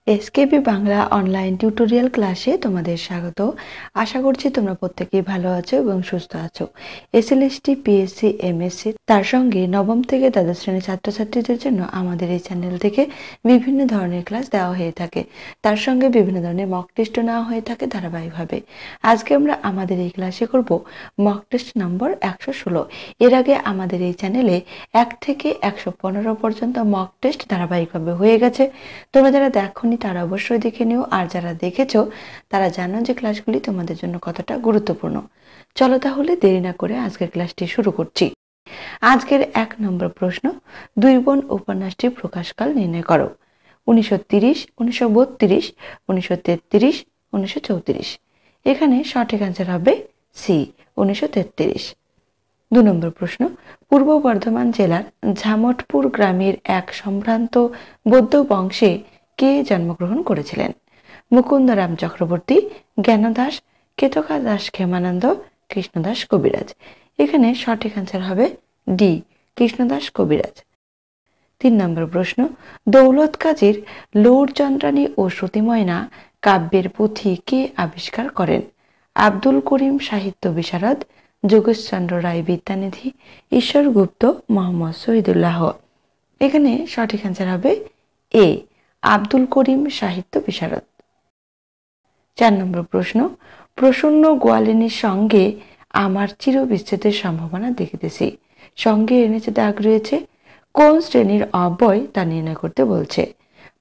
SKB Bangla online tutorial ক্লাসে তোমাদের স্বাগত। আশা করছি তোমরা প্রত্যেকেই ভালো আছো এবং সুস্থ আছো। এসএলএসটি, পিএসসি, এমএসসি তার সঙ্গে নবম থেকে দ্বাদশ শ্রেণীর ছাত্রছাত্রীদের জন্য আমাদের এই চ্যানেল থেকে বিভিন্ন ধরনের ক্লাস দেওয়া হয়ে থাকে। তার সঙ্গে বিভিন্ন ধরনের মক টেস্টও নেওয়া হয়ে থাকে ধারাবাহিকভাবে। আজকে আমরা আমাদের এই ক্লাসে করব মক টেস্ট নম্বর 116। এর আগে আমাদের এই চ্যানেলে 1 থেকে 115 পর্যন্ত মক টেস্ট ধারাবাহিকভাবে হয়ে গেছে। তোমরা যারা দেখোনি তারা অবশ্যই দেখে নিও, আর যারা দেখেছো তারা জানো যে ক্লাসগুলি তোমাদের জন্য কতটা গুরুত্বপূর্ণ। চলো তাহলে দেরি না করে আজকের ক্লাসটি শুরু করছি। আজকের 1 নম্বর প্রশ্ন, দুই বোন উপন্যাসটির প্রকাশকাল নির্ণয় করো। 1930, 1932, 1933, 1934। এখানে সঠিক অ্যান্সার হবে সি, 1933। 2 নম্বর প্রশ্ন, পূর্ব বর্ধমান জেলার ঝামটপুর গ্রামের এক সম্ভ্রান্ত বৌদ্ধ বংশে কে জন্মগ্রহণ করেছিলেন? মুকুন্দরাম চক্রবর্তী, জ্ঞানদাস, কেতকা দাস ক্ষেমানন্দ, কৃষ্ণদাস কবিরাজ। এখানে সঠিক অ্যান্সার হবে ডি, কৃষ্ণদাস কবিরাজ। 3 নম্বর প্রশ্ন, দৌলত কাজীর লৌরচন্দ্রানী ও শ্রুতিময়না কাব্যের পুঁথি কে আবিষ্কার করেন? আব্দুল করিম সাহিত্য বিশারদ, যোগেশচন্দ্র রায় বিদ্যানিধি, ঈশ্বর গুপ্ত, মোহাম্মদ শহীদুল্লাহ। এখানে সঠিক অ্যান্সার হবে এ, আব্দুল করিম সাহিত্য বিশারদ। 4 নম্বর প্রশ্ন, প্রসন্ন গোয়ালিনীর সঙ্গে আমার চিরবিচ্ছেদের সম্ভাবনা দেখিতেছি। সঙ্গে এনেছে দাগ রয়েছে, কোন শ্রেণীর অব্যয় তা নির্ণয় করতে বলছে?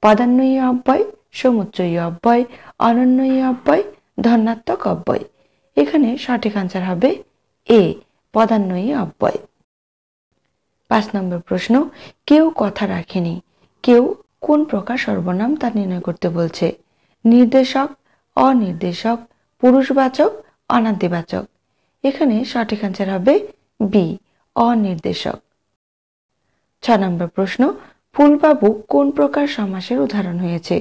পদান্বয়ী অব্যয়, সমুচ্চয়ী অব্যয়, অনন্বয়ী অব্যয়, ধনাত্মক অব্যয়। এখানে সঠিক অ্যান্সার হবে এ, পদান্বয়ী অব্যয়। 5 নম্বর প্রশ্ন, কেউ কথা রাখেনি, কেউ কোন প্রকার সর্বনাম তা নির্ণয় করতে বলছে? নির্দেশক, অনির্দেশক, পুরুষবাচক, অনাদিবাচক। এখানে সঠিক অ্যান্সার হবে বি, অনির্দেশক। 6 নম্বর প্রশ্ন, ফুলবাবু কোন প্রকার সমাসের উদাহরণ হয়েছে?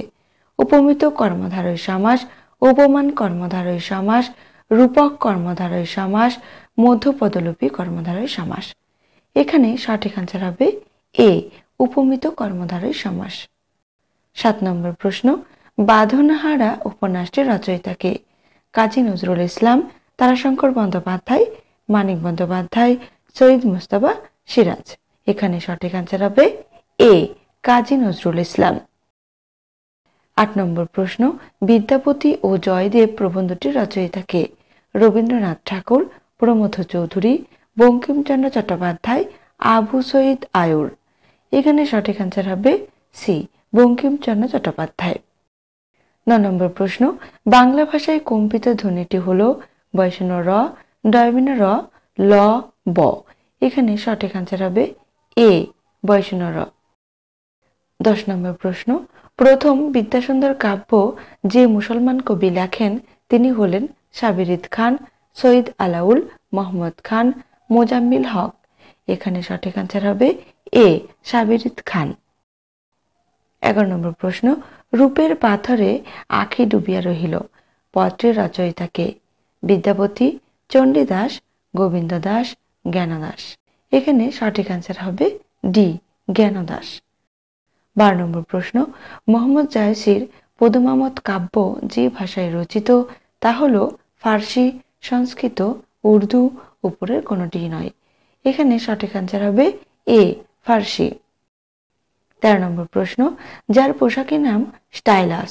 উপমিত কর্মধারয় সমাস, উপমান কর্মধারয় সমাস, রূপক কর্মধারয় সমাস, মধ্যপদলোপী কর্মধারয় সমাস। এখানে সঠিক অ্যান্সার হবে এ, উপমিত কর্মধারয় সমাস। 7 নম্বর প্রশ্ন, বাঁধনহারা উপন্যাসটির রচয়িতা কে? কাজী নজরুল ইসলাম, তারাশঙ্কর বন্দ্যোপাধ্যায়, মানিক বন্দ্যোপাধ্যায়, সৈয়দ মুজতবা সিরাজ। এখানে সঠিক অ্যান্সার হবে এ, কাজী নজরুল ইসলাম। 8 নম্বর প্রশ্ন, বিদ্যাপতি ও জয়দেব প্রবন্ধটির রচয়িতা কে? রবীন্দ্রনাথ ঠাকুর, প্রমথ চৌধুরী, বঙ্কিমচন্দ্র চট্টোপাধ্যায়, আবু সঈদ আয়ুর। এখানে সঠিক অ্যান্সার হবে সি, বঙ্কিমচন্দ্র চট্টোপাধ্যায়। 9 নম্বর প্রশ্ন, বাংলা ভাষায় কম্পিত ধ্বনিটি হল বয়সন র, ডয়মিন র, ল, ব। এখানে সঠিক অ্যান্সার হবে এ, বয়সন র। 10 নম্বর প্রশ্ন, প্রথম বিদ্যাসুন্দর কাব্য যে মুসলমান কবি লেখেন তিনি হলেন সাবিরিদ খান, সৈয়দ আলাউল, মোহাম্মদ খান, মোজাম্মিল হক। এখানে সঠিক অ্যান্সার হবে এ, সাবিরিদ খান। 11 নম্বর প্রশ্ন, রূপের পাথরে আখি ডুবিয়া রহিল পত্রের রচয়িতা কে? বিদ্যাপতি, চণ্ডীদাস, গোবিন্দ দাস, জ্ঞানদাস। এখানে সঠিক অ্যান্সার হবে ডি, জ্ঞানদাস। 12 নম্বর প্রশ্ন, মোহাম্মদ জায়সির পদুমামত কাব্য যে ভাষায় রচিত তা হল ফার্সি, সংস্কৃত, উর্দু, উপরের কোনোটি নয়। এখানে সঠিক অ্যান্সার হবে এ, ফার্সি। 13 নম্বর প্রশ্ন, যার পোশাকের নাম স্টাইলাস,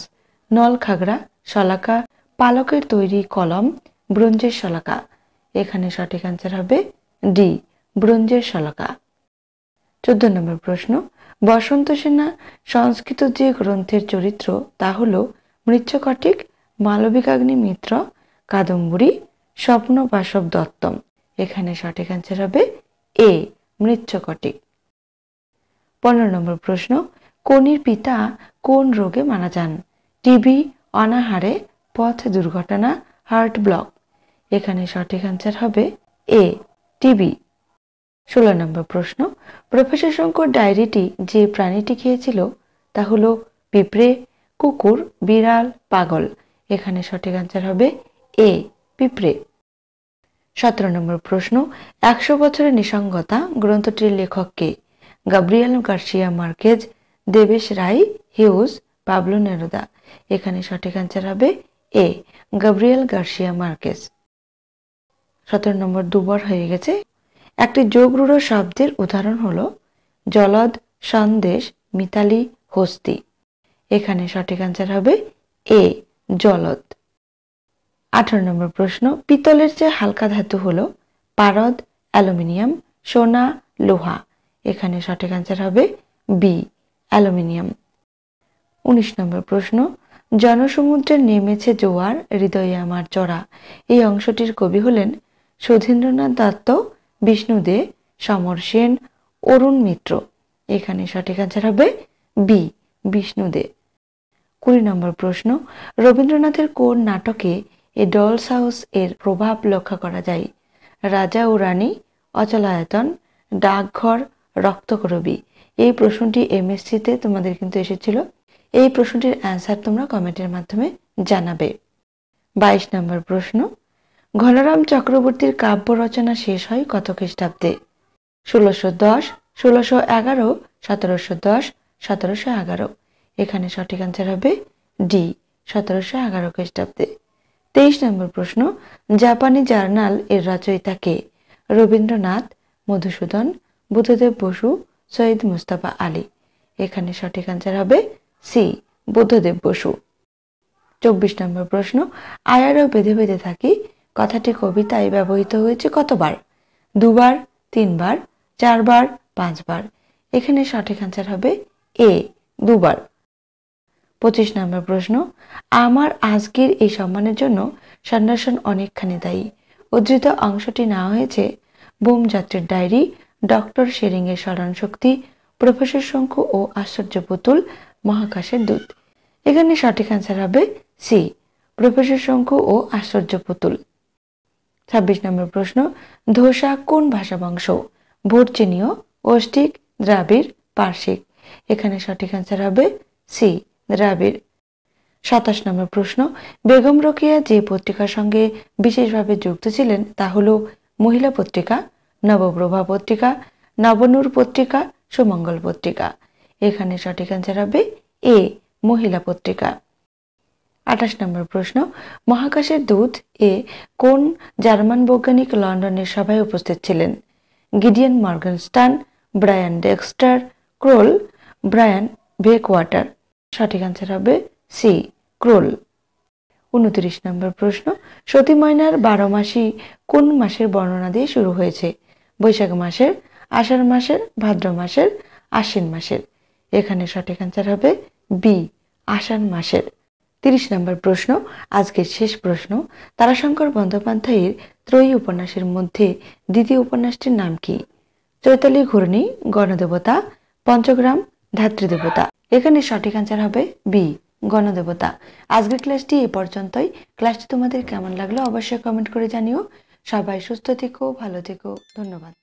নলখাগড়া, শলাকা, পালকের তৈরি কলম, ব্রোঞ্জের শলাকা। এখানে সঠিক অ্যান্সার হবে ডি, ব্রোঞ্জের শলাকা। 14 নম্বর প্রশ্ন, বসন্ত সেনা সংস্কৃত যে গ্রন্থের চরিত্র তা হল মৃচ্ছকটিক, মালবিকাগ্নি মিত্র, কাদম্বরী, স্বপ্ন বাসব দত্তম। এখানে সঠিক অ্যান্সার হবে এ, মৃচ্ছকটিক। 15 নম্বর প্রশ্ন, কনির পিতা কোন রোগে মারা যান? টিবি, অনাহারে, পথ দুর্ঘটনা, হার্ট ব্লক। এখানে সঠিক অ্যান্সার হবে এ, টিবি। 16 নম্বর প্রশ্ন, প্রফেসর শঙ্কর ডায়েরিটি যে প্রাণীটি খেয়েছিল তা হলো পিঁপড়ে, কুকুর, বিড়াল, পাগল। এখানে সঠিক অ্যান্সার হবে এ, পিঁপড়ে। 17 নম্বর প্রশ্ন, 100 বছরের নিসঙ্গতা গ্রন্থটির লেখক কে? গাব্রিয়েল গার্সিয়া মার্কেজ, দেবেশ রায়, হিউজ, পাবলো নেরুদা। এখানে সঠিক অ্যান্সার হবে এ, গাব্রিয়েল গার্সিয়া মার্কেস। 17 নম্বর দুবার হয়ে গেছে। একটি যোগরূঢ় শব্দের উদাহরণ হলো জলদ, সন্দেশ, মিতালি, হস্তি। এখানে সঠিক অ্যান্সার হবে এ, জলদ। 18 নম্বর প্রশ্ন, পিতলের চেয়ে হালকা ধাতু হলো পারদ, অ্যালুমিনিয়াম, সোনা, লোহা। এখানে সঠিক অ্যান্সার হবে বি, অ্যালুমিনিয়াম। 19 নম্বর প্রশ্ন, জনসমুদ্রে নেমেছে জোয়ার, হৃদয়ে আমার চড়া। এই অংশটির কবি হলেন সুধীন্দ্রনাথ দত্ত, বিষ্ণু দে, সমর সেন, অরুণ মিত্র। এখানে সঠিক অ্যান্সার হবে বি, বিষ্ণু দে। 20 নম্বর প্রশ্ন, রবীন্দ্রনাথের কোন নাটকে এ ডলস হাউস এর প্রভাব লক্ষ্য করা যায়? রাজা ও রানী, অচলায়তন, ডাকঘর, রক্তকরবী। এই প্রশ্নটি এমএসসিতে তোমাদের কিন্তু এসেছিল। এই প্রশ্নটির অ্যান্সার তোমরা কমেন্টের মাধ্যমে জানাবে। 22 নম্বর প্রশ্ন, ঘনরাম চক্রবর্তীর কাব্য রচনা শেষ হয় কত খ্রিস্টাব্দে? 1610, 1611, 1710, 1711। এখানে সঠিক অ্যান্সার হবে ডি, 1711 খ্রিস্টাব্দে। 23 নম্বর প্রশ্ন, জাপানি জার্নাল এর রচয়িতা কে? রবীন্দ্রনাথ, মধুসূদন, বুদ্ধদেব বসু, সৈয়দ মুস্তাফা আলী। এখানে সঠিক অ্যান্সার হবে সি, বুদ্ধদেব বসু। 24 নম্বর প্রশ্ন, আয়ারও বেঁধে বেঁধে থাকি কথাটি কবিতায় ব্যবহৃত হয়েছে কতবার? 2 বার, 3 বার, 4 বার, 5 বার। এখানে সঠিক অ্যান্সার হবে এ, 2 বার। 25 নম্বর প্রশ্ন, আমার আজকের এই সম্মানের জন্য সন্ন্যাসন অনেকখানি দায়ী। উদ্ধৃত অংশটি নেওয়া হয়েছে বোম যাত্রীর ডায়েরি, ডক্টর শেরিং এর স্মরণ শক্তি, প্রফেসর শঙ্কু ও আশ্চর্য পুতুল, মহাকাশের দূত। এখানে সঠিক অ্যান্সার হবে সি, প্রফেসর শঙ্কু ও আশ্চর্য পুতুল। 26 নম্বর প্রশ্ন, ধোসা কোন ভাষা বংশ? ভোরচীনীয়, অষ্টিক, দ্রাবিড়, পার্শ্বিক। এখানে সঠিক অ্যান্সার হবে সি, দ্রাবিড়। 27 নম্বর প্রশ্ন, বেগম রোকেয়া যে পত্রিকার সঙ্গে বিশেষভাবে যুক্ত ছিলেন তা হলো মহিলা পত্রিকা, নবপ্রভা পত্রিকা, নবনূর পত্রিকা, সুমঙ্গল পত্রিকা। এখানে সঠিক অ্যান্সার হবে এ, মহিলা পত্রিকা। 28 নম্বর প্রশ্ন, মহাকাশের দূত এ কোন জার্মান বৈজ্ঞানিক লন্ডনের সভায় উপস্থিত ছিলেন? Gideon Morgenstern, Brian Dexter, Kroll, Brian Beckwater. সঠিক অ্যান্সার হবে সি, ক্রোল। 29 নম্বর প্রশ্ন, সতী ময়নার 12 মাসই কোন মাসের বর্ণনা দিয়ে শুরু হয়েছে? বৈশাখ মাসের, আষাঢ় মাসের, ভাদ্র মাসের, আশ্বিন মাসের। এখানে সঠিক অ্যান্সার হবে বি, আষাঢ় মাসের। 30 নম্বর প্রশ্ন, আজকের শেষ প্রশ্ন, তারাশঙ্কর বন্দ্যোপাধ্যায়ের ত্রয়ী উপন্যাসের মধ্যে দ্বিতীয় উপন্যাসটির নাম কি? চৈতালি ঘূর্ণি, গণদেবতা, পঞ্চগ্রাম, ধাত্রীদেবতা। এখানে সঠিক অ্যান্সার হবে বি, গণদেবতা। আজকের ক্লাসটি এ পর্যন্তই। ক্লাসটি তোমাদের কেমন লাগলো অবশ্যই কমেন্ট করে জানিও। সবাই সুস্থ থেকো, ভালো থেকো, ধন্যবাদ।